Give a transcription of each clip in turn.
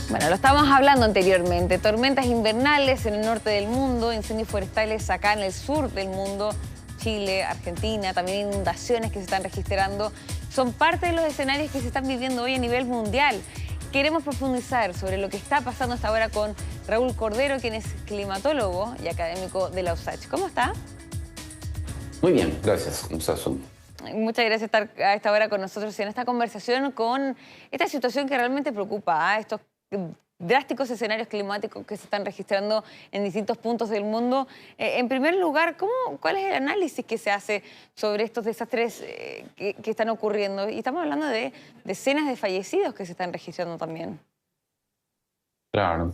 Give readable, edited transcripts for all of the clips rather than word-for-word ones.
Bueno, lo estábamos hablando anteriormente. Tormentas invernales en el norte del mundo, incendios forestales acá en el sur del mundo, Chile, Argentina, también inundaciones que se están registrando. Son parte de los escenarios que se están viviendo hoy a nivel mundial. Queremos profundizar sobre lo que está pasando hasta ahora con Raúl Cordero, quien es climatólogo y académico de la USACH. ¿Cómo está? Muy bien, gracias. ¿Cómo estás? Muchas gracias por estar a esta hora con nosotros en esta conversación con esta situación que realmente preocupa, estos drásticos escenarios climáticos que se están registrando en distintos puntos del mundo. En primer lugar, ¿cuál es el análisis que se hace sobre estos desastres que están ocurriendo? Y estamos hablando de decenas de fallecidos que se están registrando también. Claro.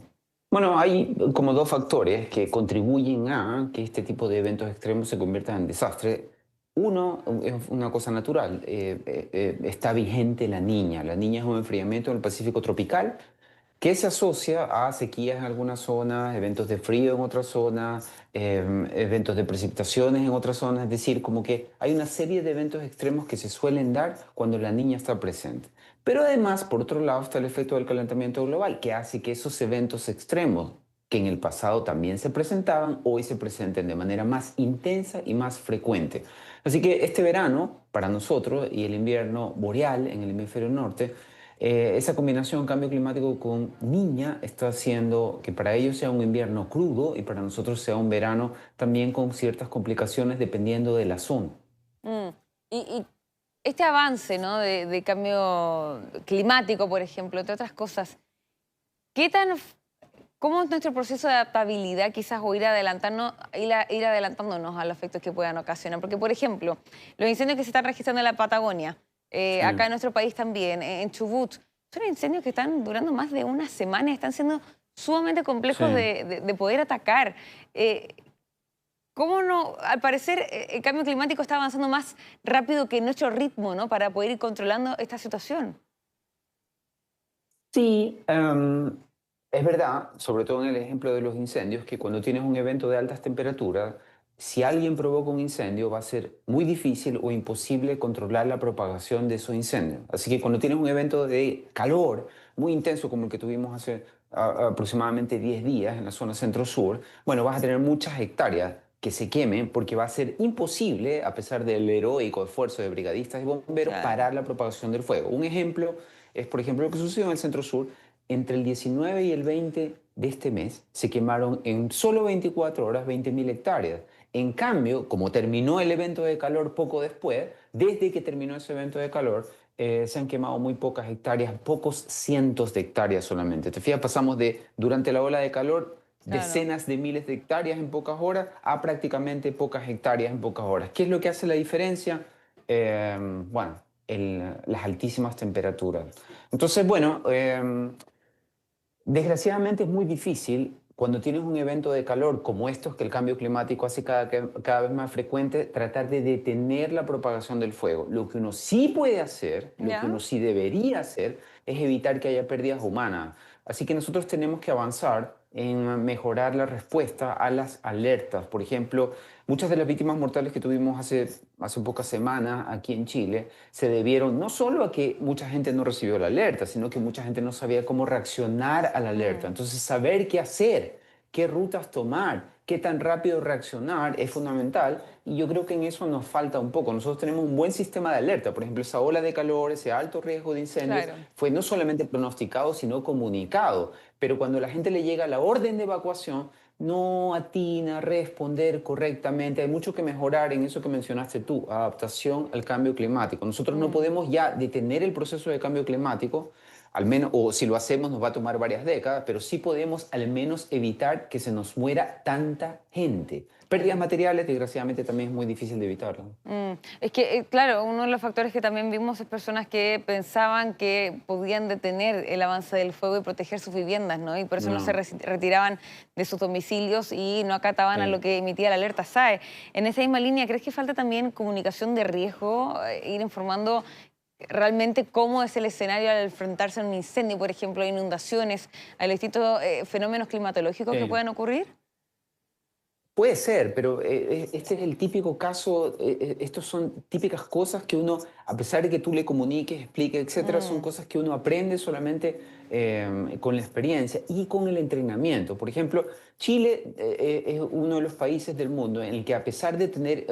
Bueno, hay como dos factores que contribuyen a que este tipo de eventos extremos se conviertan en desastre. Uno es una cosa natural. Está vigente la Niña. La Niña es un enfriamiento en el Pacífico tropical que se asocia a sequías en algunas zonas, eventos de frío en otras zonas, eventos de precipitaciones en otras zonas. Es decir, como que hay una serie de eventos extremos que se suelen dar cuando la Niña está presente. Pero además, por otro lado, está el efecto del calentamiento global, que hace que esos eventos extremos, que en el pasado también se presentaban, hoy se presenten de manera más intensa y más frecuente. Así que este verano, para nosotros, y el invierno boreal en el hemisferio norte, esa combinación cambio climático con Niña está haciendo que para ellos sea un invierno crudo y para nosotros sea un verano también con ciertas complicaciones dependiendo de la zona. Mm. Y este avance, ¿no?, de cambio climático, por ejemplo, entre otras cosas, ¿cómo es nuestro proceso de adaptabilidad quizás o ir adelantándonos a los efectos que puedan ocasionar? Porque, por ejemplo, los incendios que se están registrando en la Patagonia, Sí. acá en nuestro país también, en Chubut, son incendios que están durando más de una semana y están siendo sumamente complejos Sí. de poder atacar. ¿Cómo no? Al parecer, el cambio climático está avanzando más rápido que nuestro ritmo, ¿no?, para poder ir controlando esta situación. Sí, es verdad, sobre todo en el ejemplo de los incendios, que cuando tienes un evento de altas temperaturas, si alguien provoca un incendio, va a ser muy difícil o imposible controlar la propagación de esos incendios. Así que cuando tienes un evento de calor muy intenso, como el que tuvimos hace aproximadamente 10 días en la zona centro-sur, bueno, vas a tener muchas hectáreas que se quemen porque va a ser imposible, a pesar del heroico esfuerzo de brigadistas y bomberos, Claro. parar la propagación del fuego. Un ejemplo es, por ejemplo, lo que sucedió en el Centro Sur. Entre el 19 y el 20 de este mes se quemaron en solo 24 horas 20.000 hectáreas. En cambio, como terminó el evento de calor poco después, desde que terminó ese evento de calor, se han quemado muy pocas hectáreas, pocos cientos de hectáreas solamente. Te fijas, pasamos de, durante la ola de calor, Claro. decenas de miles de hectáreas en pocas horas a prácticamente pocas hectáreas en pocas horas. ¿Qué es lo que hace la diferencia? Bueno, las altísimas temperaturas. Entonces, bueno, desgraciadamente es muy difícil cuando tienes un evento de calor como estos, que el cambio climático hace cada vez más frecuente, tratar de detener la propagación del fuego. Lo que uno sí puede hacer, lo que ¿Ya? uno sí debería hacer, es evitar que haya pérdidas humanas. Así que nosotros tenemos que avanzar en mejorar la respuesta a las alertas. Por ejemplo, muchas de las víctimas mortales que tuvimos hace pocas semanas aquí en Chile se debieron no solo a que mucha gente no recibió la alerta, sino que mucha gente no sabía cómo reaccionar a la alerta. Mm. Entonces, saber qué hacer, qué rutas tomar, qué tan rápido reaccionar es fundamental, y yo creo que en eso nos falta un poco. Nosotros tenemos un buen sistema de alerta. Por ejemplo, esa ola de calor, ese alto riesgo de incendios, Claro. fue no solamente pronosticado, sino comunicado. Pero cuando a la gente le llega la orden de evacuación, no atina a responder correctamente. Hay mucho que mejorar en eso que mencionaste tú, adaptación al cambio climático. Nosotros no Mm. podemos ya detener el proceso de cambio climático, al menos, o si lo hacemos nos va a tomar varias décadas, pero sí podemos al menos evitar que se nos muera tanta gente. Pérdidas Claro. materiales, desgraciadamente, también es muy difícil de evitarlo. Es que, claro, uno de los factores que también vimos es personas que pensaban que podían detener el avance del fuego y proteger sus viviendas, ¿no? Y por eso no se No, retiraban de sus domicilios y no acataban a lo sí. que emitía la alerta SAE. En esa misma línea, ¿crees que falta también comunicación de riesgo, ir informando realmente cómo es el escenario al enfrentarse a un incendio, por ejemplo, a inundaciones, a los distintos fenómenos climatológicos que Sí. puedan ocurrir? Puede ser, pero este es el típico caso, estos son típicas cosas que uno, a pesar de que tú le comuniques, expliques, etcétera, son Mm, cosas que uno aprende solamente con la experiencia y con el entrenamiento. Por ejemplo, Chile es uno de los países del mundo en el que a pesar de tener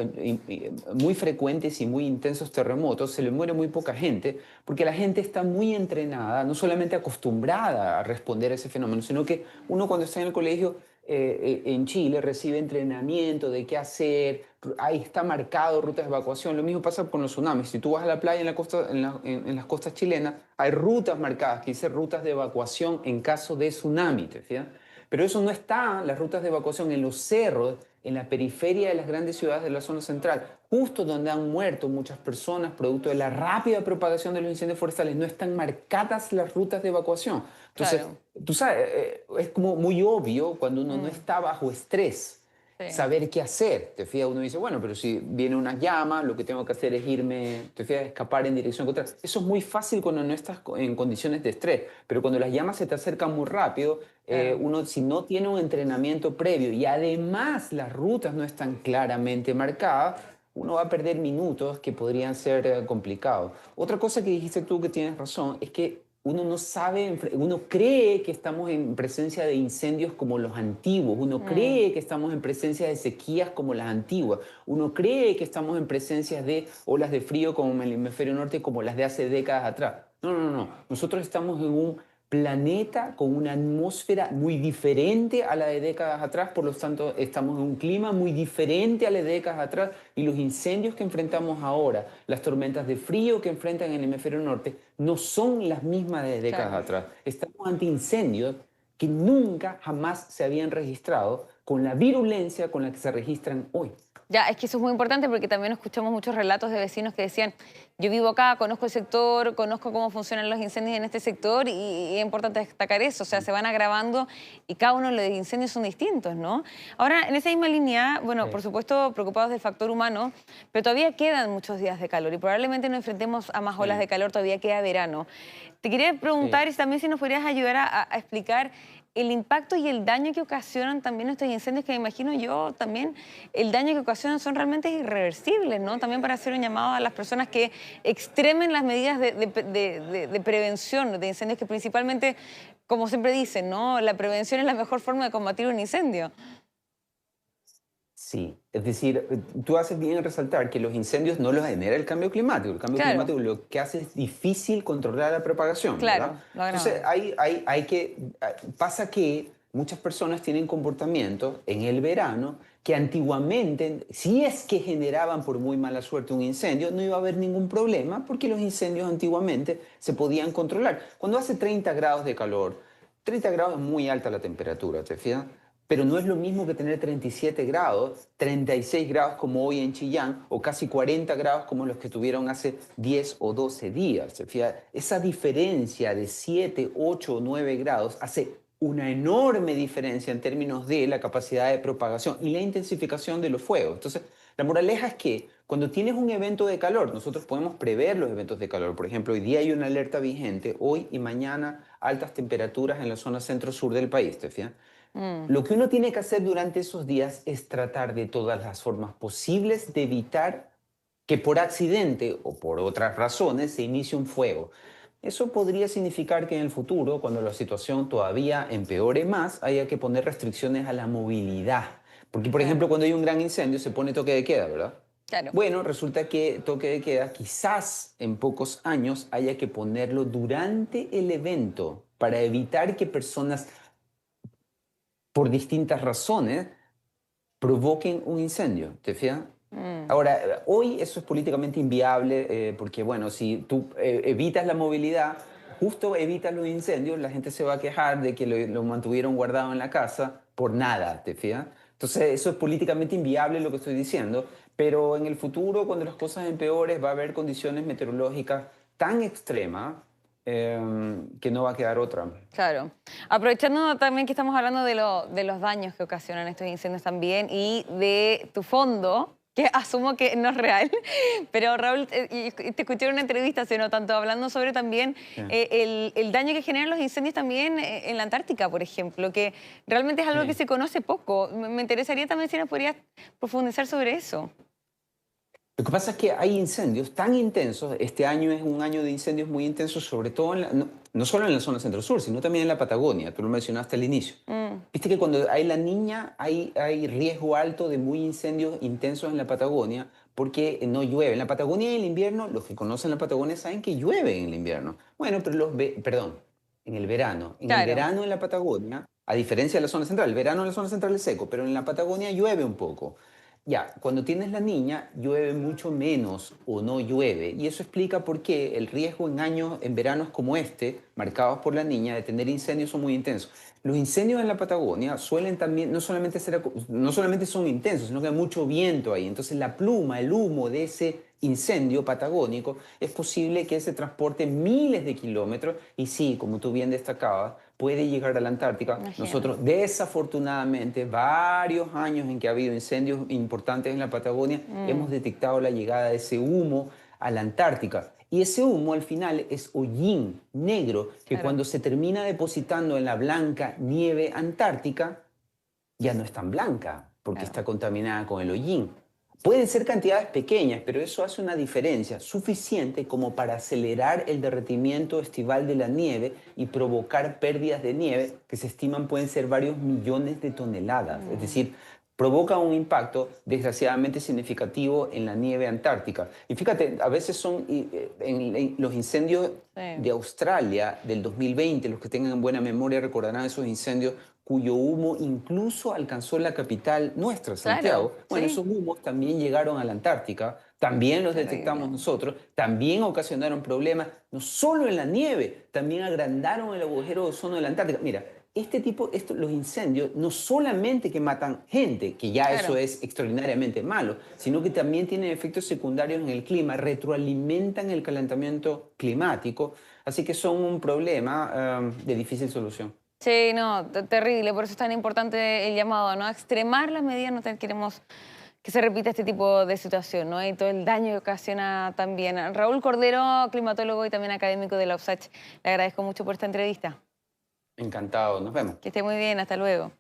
muy frecuentes y muy intensos terremotos, se le muere muy poca gente, porque la gente está muy entrenada, no solamente acostumbrada a responder a ese fenómeno, sino que uno cuando está en el colegio en Chile recibe entrenamiento de qué hacer, ahí está marcado rutas de evacuación. Lo mismo pasa con los tsunamis. Si tú vas a la playa en, la costa, en las costas chilenas, hay rutas marcadas que dicen rutas de evacuación en caso de tsunami, ¿te fijas? Pero eso no está, las rutas de evacuación en los cerros, en la periferia de las grandes ciudades de la zona central, justo donde han muerto muchas personas producto de la rápida propagación de los incendios forestales, no están marcadas las rutas de evacuación. Entonces, claro. tú sabes, es como muy obvio cuando uno no Mm, está bajo estrés sí, saber qué hacer. Te fijas, uno dice, bueno, pero si viene una llama, lo que tengo que hacer es irme, te fijas, escapar en dirección contraria. Eso es muy fácil cuando no estás en condiciones de estrés, pero cuando las llamas se te acercan muy rápido, claro. uno si no tiene un entrenamiento previo y además las rutas no están claramente marcadas, uno va a perder minutos que podrían ser complicados. Otra cosa que dijiste tú que tienes razón es que uno no sabe, uno cree que estamos en presencia de incendios como los antiguos, uno Mm, cree que estamos en presencia de sequías como las antiguas, uno cree que estamos en presencia de olas de frío como en el hemisferio norte como las de hace décadas atrás. No, no, no. Nosotros estamos en un planeta con una atmósfera muy diferente a la de décadas atrás, por lo tanto estamos en un clima muy diferente a la de décadas atrás y los incendios que enfrentamos ahora, las tormentas de frío que enfrentan en el hemisferio norte, no son las mismas de décadas claro. atrás. Estamos ante incendios que nunca jamás se habían registrado con la virulencia con la que se registran hoy. Ya, es que eso es muy importante porque también escuchamos muchos relatos de vecinos que decían, yo vivo acá, conozco el sector, conozco cómo funcionan los incendios en este sector y es importante destacar eso, o sea, se van agravando y cada uno de los incendios son distintos, ¿no? Ahora, en esa misma línea, bueno, por Sí, supuesto preocupados del factor humano, pero todavía quedan muchos días de calor y probablemente nos enfrentemos a más olas sí, de calor, todavía queda verano. Te quería sí. preguntar y también si nos podrías ayudar a explicar el impacto y el daño que ocasionan también estos incendios, que me imagino yo también, el daño que ocasionan son realmente irreversibles, ¿no? También para hacer un llamado a las personas que extremen las medidas de prevención de incendios, que principalmente, como siempre dicen, ¿no? La prevención es la mejor forma de combatir un incendio. Sí, es decir, tú haces bien en resaltar que los incendios no los genera el cambio climático. El cambio Claro, climático lo que hace es difícil controlar la propagación, ¿verdad? claro, lo Entonces, agravan. pasa que muchas personas tienen comportamientos en el verano que antiguamente, si es que generaban por muy mala suerte un incendio, no iba a haber ningún problema porque los incendios antiguamente se podían controlar. Cuando hace 30 grados de calor, 30 grados es muy alta la temperatura, ¿te fijas? Pero no es lo mismo que tener 37 grados, 36 grados como hoy en Chillán o casi 40 grados como los que tuvieron hace 10 o 12 días. ¿Se fija? Esa diferencia de 7, 8 o 9 grados hace una enorme diferencia en términos de la capacidad de propagación y la intensificación de los fuegos. Entonces, la moraleja es que cuando tienes un evento de calor, nosotros podemos prever los eventos de calor. Por ejemplo, hoy día hay una alerta vigente, hoy y mañana altas temperaturas en la zona centro-sur del país. ¿Te fijas? Mm, Lo que uno tiene que hacer durante esos días es tratar de todas las formas posibles de evitar que por accidente o por otras razones se inicie un fuego. Eso podría significar que en el futuro, cuando la situación todavía empeore más, haya que poner restricciones a la movilidad. Porque, por ejemplo, claro, cuando hay un gran incendio se pone toque de queda, ¿verdad? claro. Bueno, resulta que toque de queda quizás en pocos años haya que ponerlo durante el evento para evitar que personas por distintas razones provoquen un incendio, ¿te fijas? Mm, Ahora, hoy eso es políticamente inviable porque, bueno, si tú evitas la movilidad, justo evitas los incendios, la gente se va a quejar de que lo mantuvieron guardado en la casa por nada, ¿te fijas? Entonces, eso es políticamente inviable lo que estoy diciendo, pero en el futuro, cuando las cosas empeores, va a haber condiciones meteorológicas tan extremas que no va a quedar otra. claro. Aprovechando también que estamos hablando de los daños que ocasionan estos incendios también y de tu fondo, que asumo que no es real, pero Raúl, y te escuché en una entrevista hace no tanto hablando sobre también Sí. el daño que generan los incendios también en la Antártica, por ejemplo, que realmente es algo que Sí. se conoce poco. Me interesaría también si nos podrías profundizar sobre eso. Lo que pasa es que hay incendios tan intensos. Este año es un año de incendios muy intensos, sobre todo no solo en la zona centro-sur, sino también en la Patagonia. Tú lo mencionaste al inicio. Mm, Viste que cuando hay la niña hay riesgo alto de muy incendios intensos en la Patagonia porque no llueve. En la Patagonia en el invierno, los que conocen la Patagonia saben que llueve en el invierno. Bueno, pero perdón, en el verano. En el claro, verano en la Patagonia, a diferencia de la zona central, el verano en la zona central es seco, pero en la Patagonia llueve un poco. Ya, cuando tienes la niña, llueve mucho menos o no llueve. Y eso explica por qué el riesgo en años, en veranos como este, marcados por la niña, de tener incendios son muy intensos. Los incendios en la Patagonia suelen también, no solamente son intensos, sino que hay mucho viento ahí. Entonces la pluma, el humo de ese incendio patagónico, es posible que se transporte miles de kilómetros y sí, como tú bien destacabas, puede llegar a la Antártica. imagino. Nosotros, desafortunadamente, varios años en que ha habido incendios importantes en la Patagonia, hemos Mm, detectado la llegada de ese humo a la Antártica. Y ese humo al final es hollín negro que claro. cuando se termina depositando en la blanca nieve antártica, ya no es tan blanca porque Claro. está contaminada con el hollín. Pueden ser cantidades pequeñas, pero eso hace una diferencia suficiente como para acelerar el derretimiento estival de la nieve y provocar pérdidas de nieve que se estiman pueden ser varios millones de toneladas. Es Mm, decir, provoca un impacto desgraciadamente significativo en la nieve antártica. Y fíjate, a veces son en los incendios sí. de Australia del 2020, los que tengan en buena memoria recordarán esos incendios cuyo humo incluso alcanzó la capital nuestra, Claro, Santiago. Bueno, sí. esos humos también llegaron a la Antártica, también los Terrible. detectamos nosotros, también ocasionaron problemas, no solo en la nieve, también agrandaron el agujero de ozono de la Antártica. Mira, los incendios no solamente que matan gente, que ya eso Claro. es extraordinariamente malo, sino que también tienen efectos secundarios en el clima, retroalimentan el calentamiento climático, así que son un problema de difícil solución. Sí, no, terrible. Por eso es tan importante el llamado, ¿no? A extremar las medidas, queremos que se repita este tipo de situación, ¿no? Y todo el daño que ocasiona también. Raúl Cordero, climatólogo y también académico de la USACH, le agradezco mucho por esta entrevista. Encantado, nos vemos. Que esté muy bien, hasta luego.